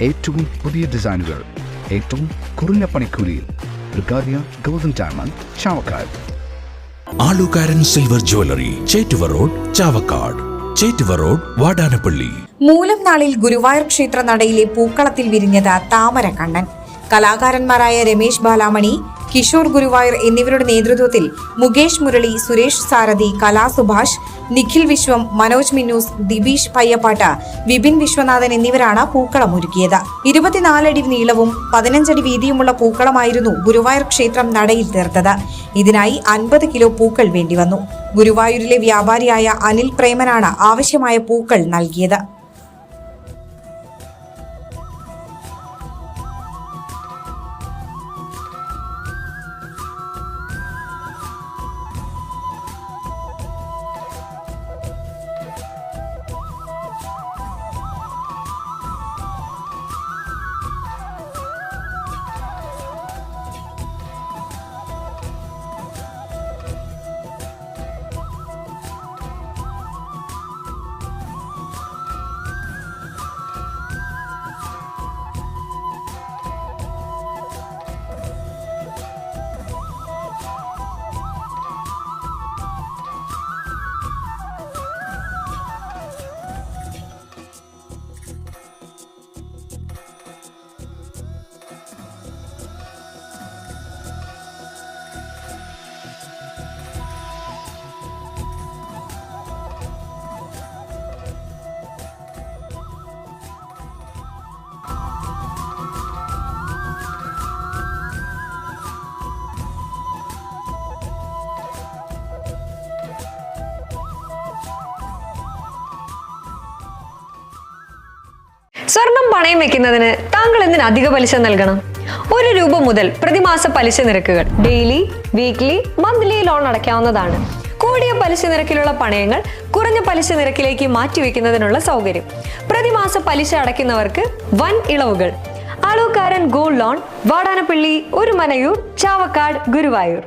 ഏറ്റവും പുതിയ ഡിസൈനുകൾ ഏറ്റവും കുറഞ്ഞ പണിക്കൂലിയിൽ. ബ്രിഗാദിയ golden diamond, Chavakkad. Alukkaran silver jewellery, Chettuva road, Chavakkad. Chettuva road, Vadanappally. മൂലം നാളിൽ ഗുരുവായൂർ ക്ഷേത്ര നടയിലെ പൂക്കളത്തിൽ വിരിഞ്ഞത് താമര കണ്ണൻ. കലാകാരന്മാരായ രമേശ് ബാലാമണി, കിഷോർ ഗുരുവായൂർ എന്നിവരുടെ നേതൃത്വത്തിൽ മുകേഷ് മുരളി, സുരേഷ് സാരഥി, കലാ സുഭാഷ്, നിഖിൽ വിശ്വം, മനോജ് മിന്നൂസ്, ദിബീഷ് പയ്യപ്പാട്ട്, വിപിൻ വിശ്വനാഥൻ എന്നിവരാണ് പൂക്കളം ഒരുക്കിയത്. 24 അടി നീളവും 15 അടി വീതിയുമുള്ള പൂക്കളമായിരുന്നു ഗുരുവായൂർ ക്ഷേത്രം നടയിൽ തീർത്തത്. ഇതിനായി 50 കിലോ പൂക്കൾ വേണ്ടിവന്നു. ഗുരുവായൂരിലെ വ്യാപാരിയായ അനിൽ പ്രേമനാണ് ആവശ്യമായ പൂക്കൾ നൽകിയത്. സ്വർണം പണയം വെക്കുന്നതിന് താങ്കൾ എന്തിന് അധിക പലിശ നൽകണം? 1 രൂപ മുതൽ പ്രതിമാസ പലിശ നിരക്കുകൾ ഡെയിലി, വീക്ക്ലി, മന്ത്ലി ലോൺ അടയ്ക്കാവുന്നതാണ്. കൂടിയ പലിശ നിരക്കിലുള്ള പണയങ്ങൾ കുറഞ്ഞ പലിശ നിരക്കിലേക്ക് മാറ്റിവെക്കുന്നതിനുള്ള സൗകര്യം. പ്രതിമാസ പലിശ അടയ്ക്കുന്നവർക്ക് വൻ ഇളവുകൾ. ആലുകാരൻ ഗോൾഡ് ലോൺ, വാടാനപ്പള്ളി, ഒരുമനയൂർ, ചാവക്കാട്, ഗുരുവായൂർ.